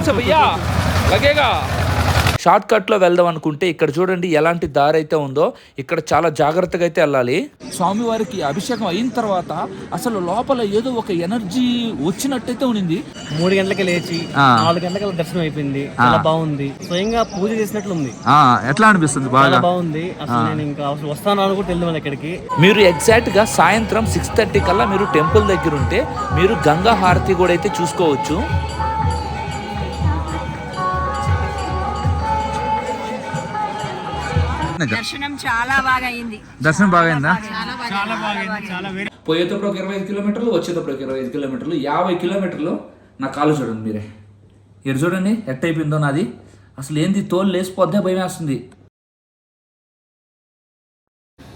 से भैया लगेगा షార్ట్ కట్లో వెళ్దాం అనుకుంటే ఇక్కడ చూడండి ఎలాంటి దారి అయితే ఉందో ఇక్కడ చాలా జాగ్రత్తగా అయితే వెళ్ళాలి. స్వామివారికి అభిషేకం అయిన తర్వాత అసలు లోపల ఏదో ఒక ఎనర్జీ వచ్చినట్టయితే ఉంది. 3 గంటలకి లేచి 4 గంటలకి దర్శనం అయిపోయింది. చాలా బాగుంది. స్వయంగా పూజ చేసినట్లు ఉంది. ఎట్లా అనిపిస్తుంది? బాగా బాగుంది. అసలు నేను ఇంకా వస్తాను అనుకుంటే వెళ్దాం ఇక్కడికి. మీరు ఎగ్జాక్ట్ గా సాయంత్రం 6:30 కల్లా మీరు టెంపుల్ దగ్గర ఉంటే మీరు గంగా హారతి కూడా అయితే చూసుకోవచ్చు. దర్శనం చాలా బాగా అయింది. దర్శనం బాగా అయిందా? పోయేటప్పుడు ఒక 25 కిలోమీటర్లు, వచ్చేటప్పుడు ఒక 25 కిలోమీటర్లు, 50 కిలోమీటర్లు. నా కాలు చూడండి మీరే, ఇక్కడ చూడండి ఎట్ అయిపోయిందో నాది. అసలు ఏంది తోలు లేసిపోద్దే, భయం వేస్తుంది.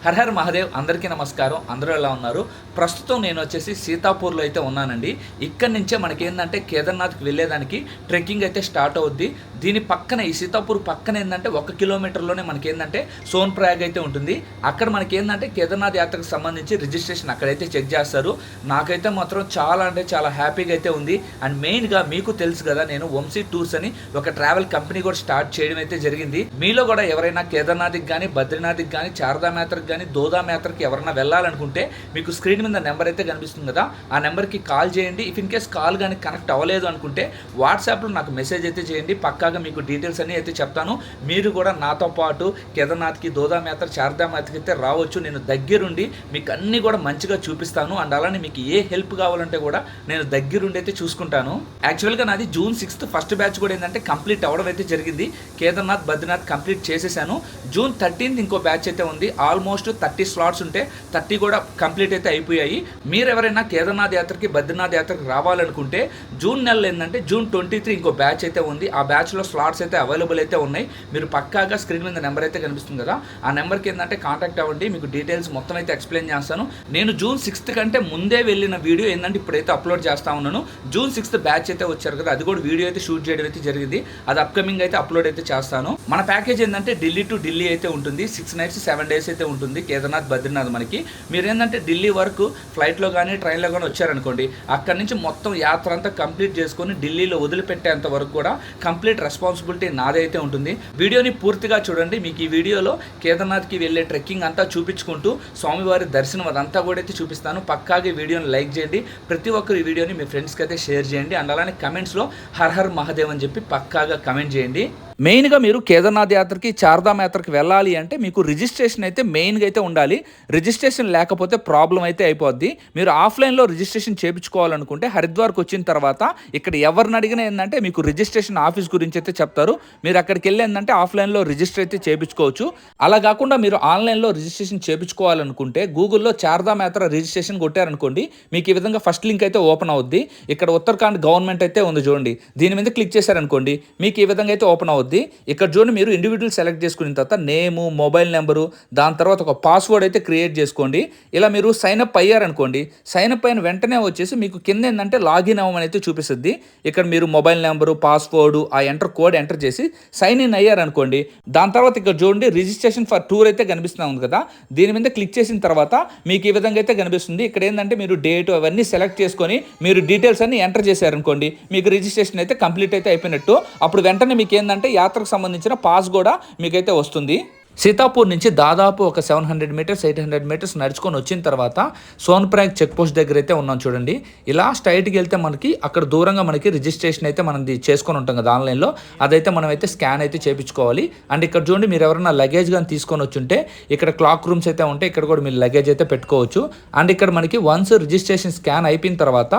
Her her Mahadev. అందరికీ నమస్కారం. అందరూ ఎలా ఉన్నారు? ప్రస్తుతం నేను వచ్చేసి సీతాపూర్లో అయితే ఉన్నానండి. ఇక్కడి నుంచే మనకి ఏంటంటే కేదార్నాథ్కి వెళ్ళేదానికి ట్రెక్కింగ్ అయితే స్టార్ట్ అవుద్ది. దీని పక్కన ఈ సీతాపూర్ పక్కన ఏంటంటే 1 కిలోమీటర్లోనే మనకి ఏంటంటే సోన్ ప్రయాగ్ అయితే ఉంటుంది. అక్కడ మనకి ఏంటంటే కేదార్నాథ్ యాత్రకు సంబంధించి రిజిస్ట్రేషన్ అక్కడైతే చెక్ చేస్తారు. నాకైతే మాత్రం చాలా అంటే చాలా హ్యాపీగా అయితే ఉంది. అండ్ మెయిన్గా మీకు తెలుసు కదా, నేను వంశీ టూర్స్ అని ఒక ట్రావెల్ కంపెనీ కూడా స్టార్ట్ చేయడం అయితే జరిగింది. మీలో కూడా ఎవరైనా కేదార్నాథ్కి కానీ, బద్రీనాథ్కి కానీ, చార్ధామ్ యాత్రకు కానీ, దోదామ్ యాత్రకి ఎవరైనా వెళ్ళాలనుకుంటే మీకు స్క్రీన్ మీద నెంబర్ అయితే కనిపిస్తుంది కదా, ఆ నెంబర్కి కాల్ చేయండి. ఇఫ్ ఇన్ కేస్ కాల్ కానీ కనెక్ట్ అవ్వలేదు అనుకుంటే వాట్సాప్లో నాకు మెసేజ్ అయితే చేయండి. పక్కాగా మీకు డీటెయిల్స్ అన్నీ అయితే చెప్తాను. మీరు కూడా నాతో పాటు కేదార్నాథ్కి, దోదామ్ యాత్ర, చార్ధామ్ యాత్రకి అయితే రావచ్చు. నేను దగ్గరుండి మీకు అన్నీ కూడా మంచిగా చూపిస్తాను. అండ్ అలానే మీకు ఏ హెల్ప్ కావాలంటే కూడా నేను దగ్గరుండి అయితే చూసుకుంటాను. యాక్చువల్గా నాది June 6th ఫస్ట్ బ్యాచ్ కూడా ఏంటంటే కంప్లీట్ అవ్వడం అయితే జరిగింది. కేదార్నాథ్, బద్రీనాథ్ కంప్లీట్ చేసేసాను. June 13th ఇంకో బ్యాచ్ అయితే ఉంది. ఆల్మోస్ట్ 30 స్లాట్స్ ఉంటే 30 కూడా కంప్లీట్ అయితే అయిపోయాయి. మీరు ఎవరైనా కేదార్నాథ్ యాత్రకి, బద్రీనాథ్ యాత్రకి రావాలనుకుంటే జూన్ నెలలో ఏంటంటే June 23 ఇంకో బ్యాచ్ అయితే ఉంది. ఆ బ్యాచ్లో స్లాట్స్ అయితే అవైలబుల్ అయితే ఉన్నాయి. మీరు పక్కాగా స్క్రీన్ మీద నెంబర్ అయితే కనిపిస్తుంది కదా, ఆ నెంబర్కి ఏంటంటే కాంటాక్ట్ అవ్వండి. మీకు డీటెయిల్స్ మొత్తం అయితే ఎక్స్ప్లెయిన్ చేస్తాను. నేను June 6th కంటే ముందే వెళ్ళిన వీడియో ఏంటంటే ఇప్పుడైతే అప్లోడ్ చేస్తా ఉన్నాను. June 6th బ్యాచ్ అయితే వచ్చారు కదా, అది కూడా వీడియో అయితే షూట్ చేయడం అయితే జరిగింది. అది అప్కమింగ్ అయితే అప్లోడ్ అయితే చేస్తాను. మన ప్యాకేజ్ ఏంటంటే ఢిల్లీ టు ఢిల్లీ అయితే ఉంటుంది. 6 nights 7 days అయితే ఉంటుంది. కేదార్నాథ్, బద్రీనాథ్ మనకి. మీరు ఏంటంటే ఢిల్లీ వరకు ఫ్లైట్లో కానీ, ట్రైన్లో కానీ వచ్చారనుకోండి, అక్కడి నుంచి మొత్తం యాత్ర అంతా కంప్లీట్ చేసుకొని ఢిల్లీలో వదిలిపెట్టేంత వరకు కూడా కంప్లీట్ రెస్పాన్సిబిలిటీ నాదైతే ఉంటుంది. వీడియోని పూర్తిగా చూడండి. మీకు ఈ వీడియోలో కేదార్నాథ్కి వెళ్ళే ట్రెక్కింగ్ అంతా చూపించుకుంటూ స్వామివారి దర్శనం అదంతా కూడా అయితే చూపిస్తాను. పక్కాగా వీడియోని లైక్ చేయండి. ప్రతి ఒక్కరు ఈ వీడియోని మీ ఫ్రెండ్స్కి అయితే షేర్ చేయండి. అండ్ అలానే కమెంట్స్లో హర్ హర్ మహాదేవ్ అని చెప్పి పక్కాగా కమెంట్ చేయండి. మెయిన్గా మీరు కేదార్నాథ్ యాత్రకి, చార్ధామ్ యాత్రకి వెళ్ళాలి అంటే మీకు రిజిస్ట్రేషన్ అయితే మెయిన్గా అయితే ఉండాలి. రిజిస్ట్రేషన్ లేకపోతే ప్రాబ్లం అయితే అయిపోద్ది. మీరు ఆఫ్లైన్లో రిజిస్ట్రేషన్ చేయించుకోవాలనుకుంటే హరిద్వార్కి వచ్చిన తర్వాత ఇక్కడ ఎవరిని అడిగినా ఏంటంటే మీకు రిజిస్ట్రేషన్ ఆఫీస్ గురించి అయితే చెప్తారు. మీరు అక్కడికి వెళ్ళి ఏంటంటే ఆఫ్లైన్లో రిజిస్టర్ అయితే చేయించుకోవచ్చు. అలా కాకుండా మీరు ఆన్లైన్లో రిజిస్ట్రేషన్ చేయించుకోవాలనుకుంటే గూగుల్లో చార్ధామ్ యాత్ర రిజిస్ట్రేషన్ కొట్టారనుకోండి, మీకు ఈ విధంగా ఫస్ట్ లింక్ అయితే ఓపెన్ అవుద్ది. ఇక్కడ ఉత్తరాఖండ్ గవర్నమెంట్ అయితే ఉంది చూడండి, దీని మీద క్లిక్ చేశారనుకోండి మీకు ఈ విధంగా అయితే ఓపెన్ అవుద్ది. ఇక్కడ చూడండి, మీరు ఇండివిజువల్ సెలెక్ట్ చేసుకున్న తర్వాత నేము, మొబైల్ నెంబరు, దాని తర్వాత ఒక పాస్వర్డ్ అయితే క్రియేట్ చేసుకోండి. ఇలా మీరు సైన్ అప్ అయ్యారనుకోండి, సైన్ అప్ అయిన వెంటనే వచ్చేసి మీకు కింద ఏంటంటే లాగిన్ అవ్వమని అయితే చూపిస్తుంది. ఇక్కడ మీరు మొబైల్ నెంబరు, పాస్వర్డ్, ఆ కోడ్ ఎంటర్ చేసి సైన్ ఇన్ అయ్యారనుకోండి, దాని తర్వాత ఇక్కడ చూడండి రిజిస్ట్రేషన్ ఫర్ టూర్ అయితే కనిపిస్తుంది కదా, దీని మీద క్లిక్ చేసిన తర్వాత మీకు ఈ విధంగా అయితే కనిపిస్తుంది. ఇక్కడ ఏంటంటే మీరు డేట్ అవన్నీ సెలెక్ట్ చేసుకొని మీరు డీటెయిల్స్ అన్ని ఎంటర్ చేశారనుకోండి, మీకు రిజిస్ట్రేషన్ అయితే కంప్లీట్ అయితే అయిపోయినట్టు. అప్పుడు వెంటనే మీకు ఏంటంటే యాత్రకు సంబంధించిన పాస్ కూడా మీకైతే వస్తుంది. సీతాపూర్ నుంచి దాదాపు ఒక 700 మీటర్స్ 800 మీటర్స్ నడుచుకొని వచ్చిన తర్వాత సోన్ప్రయాగ్ చెక్ పోస్ట్ దగ్గర అయితే ఉన్నాం చూడండి. ఇలా స్ట్రైట్కి వెళ్తే మనకి అక్కడ దూరంగా మనకి రిజిస్ట్రేషన్ అయితే మనం చేసుకొని ఉంటాం కదా ఆన్లైన్లో, అదైతే మనం అయితే స్కాన్ అయితే చేయించుకోవాలి. అండ్ ఇక్కడ చూడండి, మీరు ఎవరైనా లగేజ్ కానీ తీసుకొని వచ్చుంటే ఇక్కడ క్లాక్ రూమ్స్ అయితే ఉంటాయి, ఇక్కడ కూడా మీరు లగేజ్ అయితే పెట్టుకోవచ్చు. అండ్ ఇక్కడ మనకి వన్స్ రిజిస్ట్రేషన్ స్కాన్ అయిపోయిన తర్వాత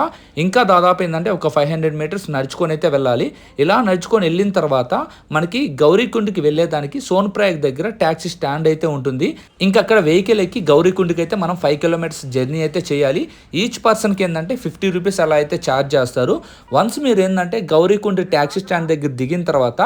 ఇంకా దాదాపు ఏంటంటే ఒక 500 మీటర్స్ నడుచుకొని అయితే వెళ్ళాలి. ఇలా నడుచుకొని వెళ్ళిన తర్వాత మనకి గౌరీకుండ్కి వెళ్ళేదానికి సోన్ప్రయాగ్ దగ్గర ట్యాక్సీ స్టాండ్ అయితే ఉంటుంది. ఇంకా అక్కడ వెహికల్ ఎక్కి గౌరీకుండ్కి అయితే మనం 5 kilometers జర్నీ అయితే చేయాలి. ఈచ్ పర్సన్కి ఏంటంటే 50 rupees అలా అయితే ఛార్జ్ చేస్తారు. వన్స్ మీరు ఏంటంటే గౌరీకుండ్ ట్యాక్సీ స్టాండ్ దగ్గర దిగిన తర్వాత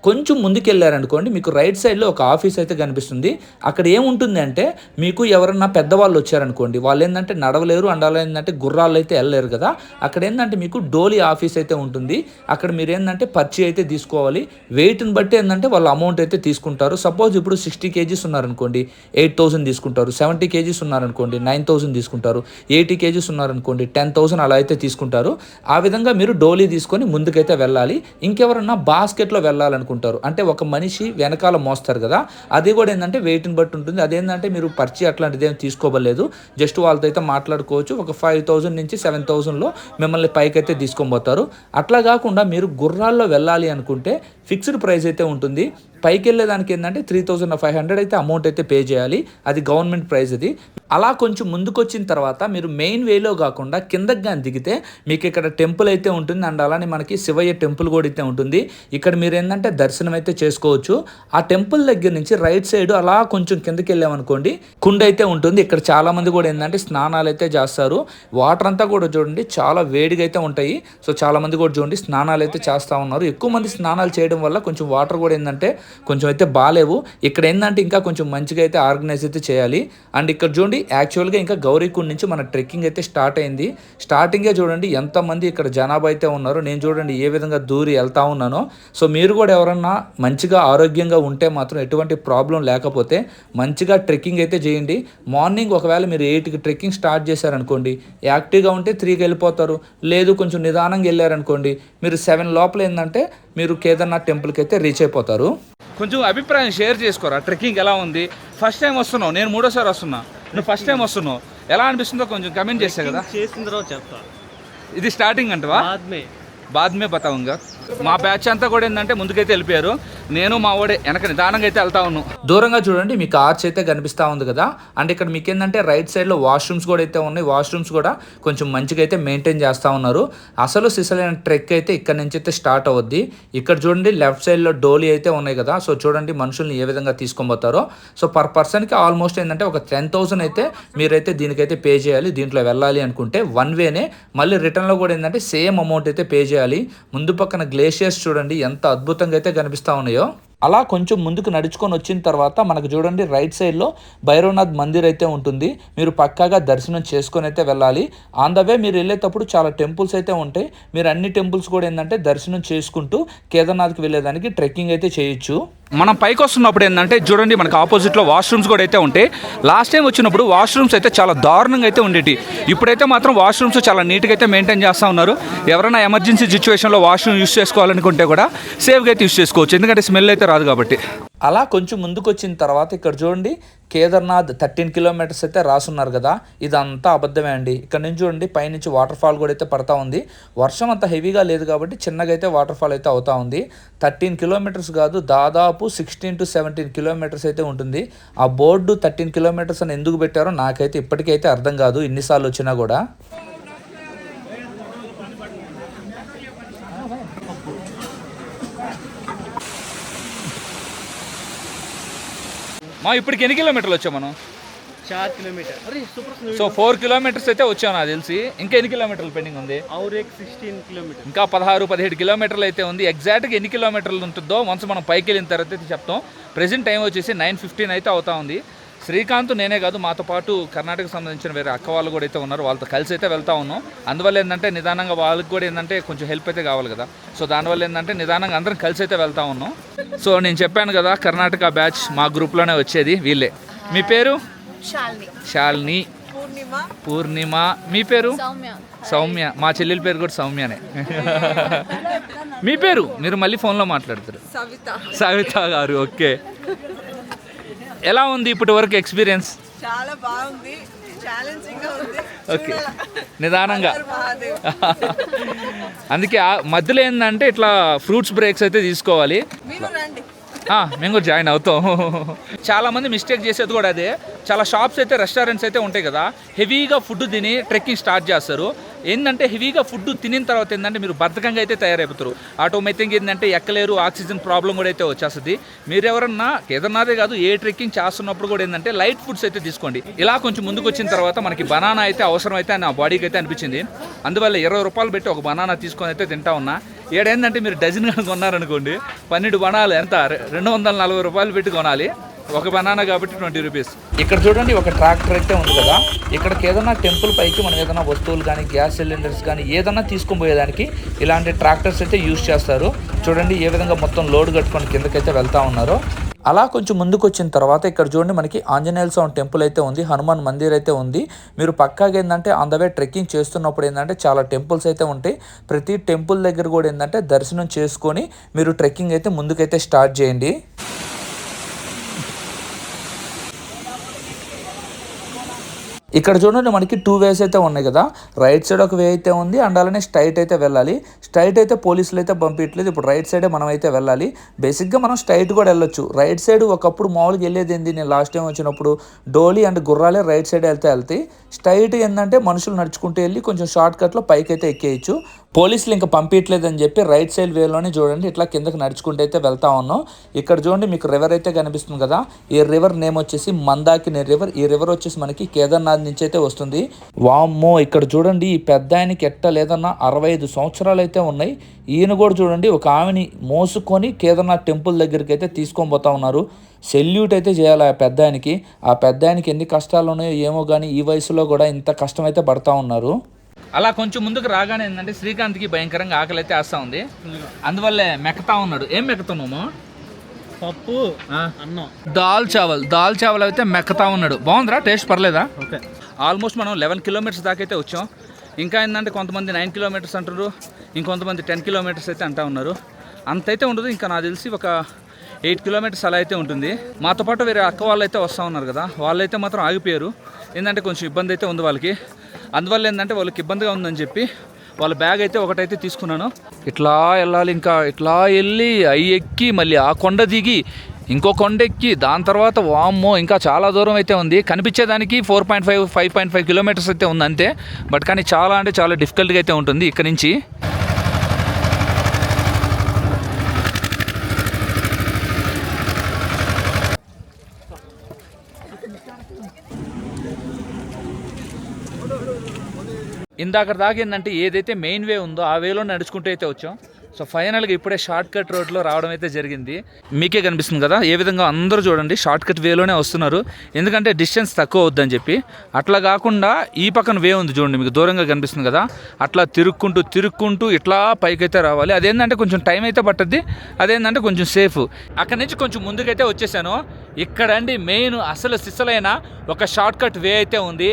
కొంచెం ముందుకు వెళ్ళారనుకోండి, మీకు రైట్ సైడ్లో ఒక ఆఫీస్ అయితే కనిపిస్తుంది. అక్కడ ఏముంటుంది అంటే మీకు ఎవరన్నా పెద్దవాళ్ళు వచ్చారనుకోండి, వాళ్ళు ఏంటంటే నడవలేరు, అండాలి ఏంటంటే గుర్రాలు అయితే వెళ్ళలేరు కదా, అక్కడ ఏంటంటే మీకు డోలీ ఆఫీస్ అయితే ఉంటుంది. అక్కడ మీరు ఏంటంటే పర్చి అయితే తీసుకోవాలి. వెయిట్ని బట్టి ఏంటంటే వాళ్ళు అమౌంట్ అయితే తీసుకుంటారు. సపోజ్ ఇప్పుడు 60 కేజీస్ ఉన్నారనుకోండి 8,000 తీసుకుంటారు, 70 కేజీస్ ఉన్నారనుకోండి 9,000 తీసుకుంటారు, 80 కేజీస్ ఉన్నారనుకోండి 10,000 అలా అయితే తీసుకుంటారు. ఆ విధంగా మీరు డోలీ తీసుకొని ముందుకైతే వెళ్ళాలి. ఇంకెవరన్నా బాస్కెట్లో వెళ్ళాలనుకుంటారు, అంటే ఒక మనిషి వెనకాల మోస్తారు కదా, అది కూడా ఏంటంటే వెయిట్ని బట్టి ఉంటుంది. అదేంటంటే మీరు పర్చి అట్లాంటిది ఏం తీసుకోవలేదు, జస్ట్ వాళ్ళతో అయితే మాట్లాడుకోవచ్చు. ఒక 5,000 నుంచి 7,000లో మిమ్మల్ని పైకైతే తీసుకొని పోతారు. అట్లా కాకుండా మీరు గుర్రాల్లో వెళ్ళాలి అనుకుంటే ఫిక్స్డ్ ప్రైస్ అయితే ఉంటుంది. పైకి వెళ్ళేదానికి ఏంటంటే 3,500 అయితే అమౌంట్ అయితే పే చేయాలి, అది గవర్నమెంట్ ప్రైస్ అది. అలా కొంచెం ముందుకు వచ్చిన తర్వాత మీరు మెయిన్ వేలో కాకుండా కిందకి కానీ దిగితే మీకు ఇక్కడ టెంపుల్ అయితే ఉంటుంది, అండ్ అలానే మనకి శివయ్య టెంపుల్ కూడా అయితే ఉంటుంది. ఇక్కడ మీరు ఏంటంటే దర్శనం అయితే చేసుకోవచ్చు. ఆ టెంపుల్ దగ్గర నుంచి రైట్ సైడ్ అలా కొంచెం కిందకి వెళ్ళామనుకోండి కుండ అయితే ఉంటుంది. ఇక్కడ చాలా మంది కూడా ఏంటంటే స్నానాలు అయితే చేస్తారు. వాటర్ అంతా కూడా చూడండి చాలా వేడిగా అయితే ఉంటాయి. సో చాలా మంది కూడా చూడండి స్నానాలు అయితే చేస్తూ ఉన్నారు. ఎక్కువ మంది స్నానాలు చేయడం వల్ల కొంచెం వాటర్ కూడా ఏంటంటే కొంచెం అయితే బాగాలేవు. ఇక్కడ ఏంటంటే ఇంకా కొంచెం మంచిగా అయితే ఆర్గనైజ్ అయితే చేయాలి. అండ్ ఇక్కడ చూడండి యాక్చువల్గా ఇంకా గౌరీకుండ్ నుంచి మన ట్రెక్కింగ్ అయితే స్టార్ట్ అయింది. స్టార్టింగే చూడండి ఎంతమంది ఇక్కడ జనాభా అయితే ఉన్నారు. నేను చూడండి ఏ విధంగా దూరి వెళ్తా ఉన్నానో. సో మీరు కూడా ఎవరన్నా మంచిగా ఆరోగ్యంగా ఉంటే మాత్రం ఎటువంటి ప్రాబ్లం లేకపోతే మంచిగా ట్రెక్కింగ్ అయితే చేయండి. మార్నింగ్ ఒకవేళ మీరు 8కి ట్రెక్కింగ్ స్టార్ట్ చేశారనుకోండి, యాక్టివ్గా ఉంటే 3కి వెళ్ళిపోతారు. లేదు కొంచెం నిదానంగా వెళ్ళారనుకోండి, మీరు 7 లోపల ఏంటంటే మీరు కేదార్నాథ్ టెంపుల్కి అయితే రీచ్ అయిపోతారు. కొంచెం అభిప్రాయం షేర్ చేసుకోరా, ట్రెక్కింగ్ ఎలా ఉంది? ఫస్ట్ టైం వస్తున్నావు, నేను 3వ సారి వస్తున్నా, నువ్వు ఫస్ట్ టైం వస్తున్నావు, ఎలా అనిపిస్తుందో కొంచెం కమెంట్ చేసా కదా. చేసిన తర్వాత చెప్తా. ఇది స్టార్టింగ్ అంటవా? బాద్మే బతావుగా. మా బ్యాచ్ అంతా కూడా ఏంటంటే ముందుకైతే వెళ్ళిపోయారు, నేను మా వాడే వెనక నిదానంగా అయితే వెళ్తా ఉన్నాను. దూరంగా చూడండి మీకు ఆర్చ్ అయితే కనిపిస్తూ ఉంది కదా. అండ్ ఇక్కడ మీకు ఏంటంటే రైట్ సైడ్లో వాష్రూమ్స్ కూడా అయితే ఉన్నాయి. వాష్రూమ్స్ కూడా కొంచెం మంచిగా అయితే మెయింటైన్ చేస్తూ ఉన్నారు. అసలు సిసలైన ట్రెక్ అయితే ఇక్కడ నుంచి అయితే స్టార్ట్ అవుద్ది. ఇక్కడ చూడండి లెఫ్ట్ సైడ్లో డోలీ అయితే ఉన్నాయి కదా. సో చూడండి మనుషుల్ని ఏ విధంగా తీసుకొని పోతారో. సో పర్ పర్సన్కి ఆల్మోస్ట్ ఏంటంటే ఒక 10,000 అయితే మీరైతే దీనికైతే పే చేయాలి. దీంట్లో వెళ్ళాలి అనుకుంటే వన్ వేనే. మళ్ళీ రిటర్న్లో కూడా ఏంటంటే సేమ్ అమౌంట్ అయితే పే చేయాలి. ముందు పక్కన గ్లేషియర్స్ చూడండి ఎంత అద్భుతంగా అయితే కనిపిస్తూ ఉన్నాయో. అలా కొంచెం ముందుకు నడుచుకొని వచ్చిన తర్వాత మనకు చూడండి రైట్ సైడ్లో భైరవనాథ్ మందిర్ అయితే ఉంటుంది. మీరు పక్కాగా దర్శనం చేసుకొని అయితే వెళ్ళాలి. ఆన్ ద వే మీరు వెళ్ళేటప్పుడు చాలా టెంపుల్స్ అయితే ఉంటాయి. మీరు అన్ని టెంపుల్స్ కూడా ఏంటంటే దర్శనం చేసుకుంటూ కేదార్నాథ్కి వెళ్ళేదానికి ట్రెక్కింగ్ అయితే చేయొచ్చు. మనం పైకి వస్తున్నప్పుడు ఏంటంటే చూడండి మనకు ఆపోజిట్లో వాష్రూమ్స్ కూడా అయితే ఉంటాయి. లాస్ట్ టైం వచ్చినప్పుడు వాష్రూమ్స్ అయితే చాలా దారుణంగా అయితే ఉండేవి. ఇప్పుడైతే మాత్రం వాష్రూమ్స్ చాలా నీట్గా అయితే మెయింటైన్ చేస్తూ ఉన్నారు. ఎవరైనా ఎమర్జెన్సీ సిచ్యువేషన్లో వాష్రూమ్ యూస్ చేసుకోవాలనుకుంటే కూడా సేఫ్గా అయితే యూస్ చేసుకోవచ్చు, ఎందుకంటే స్మెల్ అయితే రాదు కాబట్టి. అలా కొంచెం ముందుకు వచ్చిన తర్వాత ఇక్కడ చూడండి కేదార్నాథ్ 13 కిలోమీటర్స్ అయితే రాసున్నారు కదా, ఇదంతా అబద్ధమే అండి. ఇక్కడ నుంచి చూడండి పైనుంచి వాటర్ ఫాల్ కూడా అయితే పడతా ఉంది. వర్షం అంత హెవీగా లేదు కాబట్టి చిన్నగా అయితే వాటర్ ఫాల్ అయితే అవుతా ఉంది. 13 కిలోమీటర్స్ కాదు, దాదాపు 16 to 17 కిలోమీటర్స్ అయితే ఉంటుంది. ఆ బోర్డు 13 కిలోమీటర్స్ అని ఎందుకు పెట్టారో నాకైతే ఇప్పటికైతే అర్థం కాదు, ఇన్నిసార్లు వచ్చినా కూడా. మా ఇప్పటికి ఎన్ని కిలోమీటర్లు వచ్చాం మనం? 4 కిలోమీటర్. సో 4 కిలోమీటర్స్ అయితే వచ్చాం నాకు తెలిసి. ఇంకా ఎన్ని కిలోమీటర్లు పెండింగ్ ఉంది? 16 కిలోమీటర్. ఇంకా 16-17 కిలోమీటర్లు అయితే ఉంది. ఎగ్జాక్ట్గా ఎన్ని కిలోమీటర్లు ఉంటుందో వన్స్ మనం పైకి వెళ్ళిన తర్వాత అయితే చెప్తాం. ప్రెజెంట్ టైం వచ్చేసి 9:15 అయితే అవుతా ఉంది. శ్రీకాంత్ నేనే కాదు, మాతో పాటు కర్ణాటకకు సంబంధించిన వేరే అక్క వాళ్ళు కూడా అయితే ఉన్నారు. వాళ్ళతో కలిసి అయితే వెళ్తా ఉన్నాం. అందువల్ల ఏంటంటే నిదానంగా వాళ్ళకి కూడా ఏంటంటే కొంచెం హెల్ప్ అయితే కావాలి కదా. సో దానివల్ల ఏంటంటే నిదానంగా అందరం కలిసి అయితే వెళ్తా ఉన్నాం. సో నేను చెప్పాను కదా కర్ణాటక బ్యాచ్ మా గ్రూప్లోనే వచ్చేది వీళ్ళే. మీ పేరు? శాలిని. పూర్ణిమ. మీ పేరు? సౌమ్య. మా చెల్లెల పేరు కూడా సౌమ్యనే. మీ పేరు? మీరు మళ్ళీ ఫోన్లో మాట్లాడతారు. సవిత గారు. ఓకే, ఎలా ఉంది ఇప్పటి వరకు ఎక్స్పీరియన్స్? చాలా బాగుంది, ఛాలెంజింగ్ గా ఉంది. ఓకే, నిదానంగా. అందుకే మధ్యలో ఏంటంటే ఇట్లా ఫ్రూట్స్ బ్రేక్స్ అయితే తీసుకోవాలి. మీరు రండి. మేము కూడా జాయిన్ అవుతాం. చాలా మంది మిస్టేక్ చేసేది కూడా అదే. చాలా షాప్స్ అయితే రెస్టారెంట్స్ అయితే ఉంటాయి కదా, హెవీగా ఫుడ్ తిని ట్రెక్కింగ్ స్టార్ట్ చేస్తారు. ఏంటంటే హెవీగా ఫుడ్ తినిన తర్వాత ఏంటంటే మీరు బద్ధకంగా అయితే తయారైపోతారు. ఆటోమేటిక్గా ఏంటంటే ఎక్కలేరు, ఆక్సిజన్ ప్రాబ్లం కూడా అయితే వచ్చేస్తుంది. మీరు ఎవరన్నా కేదార్నాథే కాదు ఏ ట్రెక్కింగ్ చేస్తున్నప్పుడు కూడా ఏంటంటే లైట్ ఫుడ్స్ అయితే తీసుకోండి. ఇలా కొంచెం ముందుకు వచ్చిన తర్వాత మనకి బనానా అయితే అవసరం అయితే నా బాడీకి అయితే అనిపించింది. అందువల్ల 20 రూపాయలు పెట్టి ఒక బనానా తీసుకొని అయితే తింటా ఉన్నా. ఏడేంటంటే మీరు డజన్ కనుక కొన్నారనుకోండి 12 బనానాలు ఎంత 240 రూపాయలు పెట్టి కొనాలి. ఒక బనానా కాబట్టి 20 రూపీస్. ఇక్కడ చూడండి ఒక ట్రాక్టర్ అయితే ఉంది కదా. ఇక్కడికి ఏదైనా టెంపుల్ పైకి మనం ఏదైనా వస్తువులు కానీ గ్యాస్ సిలిండర్స్ కానీ ఏదైనా తీసుకొని పోయేదానికి ఇలాంటి ట్రాక్టర్స్ అయితే యూజ్ చేస్తారు. చూడండి ఏ విధంగా మొత్తం లోడ్ కట్టుకొని కిందకైతే వెళ్తా ఉన్నారు. అలా కొంచెం ముందుకు వచ్చిన తర్వాత ఇక్కడ చూడండి మనకి ఆంజనేయ స్వామి టెంపుల్ అయితే ఉంది, హనుమాన్ మందిర్ అయితే ఉంది. మీరు పక్కాగా ఏంటంటే ఆన్ ద వే ట్రెక్కింగ్ చేస్తున్నప్పుడు ఏంటంటే చాలా టెంపుల్స్ అయితే ఉంటాయి. ప్రతి టెంపుల్ దగ్గర కూడా ఏంటంటే దర్శనం చేసుకొని మీరు ట్రెక్కింగ్ అయితే ముందుకైతే స్టార్ట్ చేయండి. ఇక్కడ చూడండి మనకి 2 వేస్ అయితే ఉన్నాయి కదా, రైట్ సైడ్ ఒక వే అయితే ఉంది అండ్ అలానే స్ట్రైట్ అయితే వెళ్ళాలి. స్ట్రైట్ అయితే పోలీసులు అయితే పంపించట్లేదు, ఇప్పుడు రైట్ సైడే మనం అయితే వెళ్ళాలి. బేసిక్గా మనం స్ట్రైట్ కూడా వెళ్ళొచ్చు. రైట్ సైడ్ ఒకప్పుడు మామూలుగా వెళ్ళేది ఏంది, నేను లాస్ట్ టైం వచ్చినప్పుడు డోలీ అండ్ గుర్రాలే రైట్ సైడ్ వెళ్తాయి. స్ట్రైట్ ఏంటంటే మనుషులు నడుచుకుంటూ వెళ్ళి కొంచెం షార్ట్ కట్లో పైకి అయితే ఎక్కేయచ్చు. పోలీసులు ఇంకా పంపించట్లేదు అని చెప్పి రైట్ సైడ్ వేలోనే చూడండి ఇట్లా కిందకి నడుచుకుంటూ అయితే వెళ్తా ఉన్నాం. ఇక్కడ చూడండి మీకు రివర్ అయితే కనిపిస్తుంది కదా, ఈ రివర్ నేమ్ వచ్చేసి మందాకిని రివర్. ఈ రివర్ వచ్చేసి మనకి కేదార్నాథ్ నుంచి అయితే వస్తుంది. వామ్మో ఇక్కడ చూడండి ఈ పెద్ద ఆయనకి ఎట్ట లేదన్నా 65 సంవత్సరాలు అయితే ఉన్నాయి. ఈయన కూడా చూడండి ఒక ఆమెని మోసుకొని కేదార్నాథ్ టెంపుల్ దగ్గరికి అయితే తీసుకొని పోతా ఉన్నారు. సెల్యూట్ అయితే చేయాలి ఆ పెద్ద ఆయనకి. ఆ పెద్ద ఆయనకి ఎన్ని కష్టాలు ఉన్నాయో ఏమో కానీ ఈ వయసులో కూడా ఇంత కష్టం అయితే పడతా ఉన్నారు. అలా కొంచెం ముందుకు రాగానే ఏంటంటే శ్రీకాంత్కి భయంకరంగా ఆకలి అయితే వేస్తూ ఉంది, అందువల్లే మెక్కతా ఉన్నాడు. ఏం మెక్కుతున్నాము? పప్పు అన్నం, దాల్ చావల్ అయితే మెక్కతా ఉన్నాడు. బాగుందిరా, టేస్ట్ పర్లేదా? ఓకే. ఆల్మోస్ట్ మనం 11 కిలోమీటర్స్ దాకా అయితే వచ్చాం. ఇంకా ఏంటంటే కొంతమంది 9 కిలోమీటర్స్ అంటారు, ఇంకొంతమంది 10 కిలోమీటర్స్ అయితే అంటా ఉన్నారు. అంతైతే ఉండదు, ఇంకా నాకు తెలిసి ఒక 8 కిలోమీటర్స్ అలా అయితే ఉంటుంది. మాతో పాటు వేరే అక్క వాళ్ళు అయితే వస్తూ ఉన్నారు కదా, వాళ్ళైతే మాత్రం ఆగిపోయారు. ఏంటంటే కొంచెం ఇబ్బంది అయితే ఉంది వాళ్ళకి. అందువల్ల ఏంటంటే వాళ్ళకి ఇబ్బందిగా ఉందని చెప్పి వాళ్ళ బ్యాగ్ అయితే ఒకటైతే తీసుకున్నాను. ఇట్లా వెళ్ళాలి, ఇంకా ఇట్లా వెళ్ళి అవి ఎక్కి మళ్ళీ ఆ కొండ దిగి ఇంకో కొండ ఎక్కి దాని తర్వాత వామ్మో ఇంకా చాలా దూరం అయితే ఉంది. కనిపించేదానికి 5.5 కిలోమీటర్స్ అయితే ఉంది అంతే. బట్ కానీ చాలా అంటే చాలా డిఫికల్ట్గా అయితే ఉంటుంది ఇక్కడ నుంచి. ఇందాక దాకా ఏంటంటే ఏదైతే మెయిన్ వే ఉందో ఆ వేలో నడుచుకుంటూ అయితే వచ్చాం. సో ఫైనల్గా ఇప్పుడే షార్ట్ కట్ రోడ్లో రావడం అయితే జరిగింది. మీకే కనిపిస్తుంది కదా ఏ విధంగా అందరూ చూడండి షార్ట్ కట్ వేలోనే వస్తున్నారు, ఎందుకంటే డిస్టెన్స్ తక్కువ అవుద్దని చెప్పి. అట్లా కాకుండా ఈ పక్కన వే ఉంది చూడండి, మీకు దూరంగా కనిపిస్తుంది కదా, అట్లా తిరుక్కుంటూ ఇట్లా పైకైతే రావాలి. అదేంటంటే కొంచెం టైం అయితే పట్టద్ది, అదేంటంటే కొంచెం సేఫ్. అక్కడి నుంచి కొంచెం ముందుకైతే వచ్చేసాను. ఇక్కడ అండి మెయిన్ అసలు సిసలైన ఒక షార్ట్ కట్ వే అయితే ఉంది.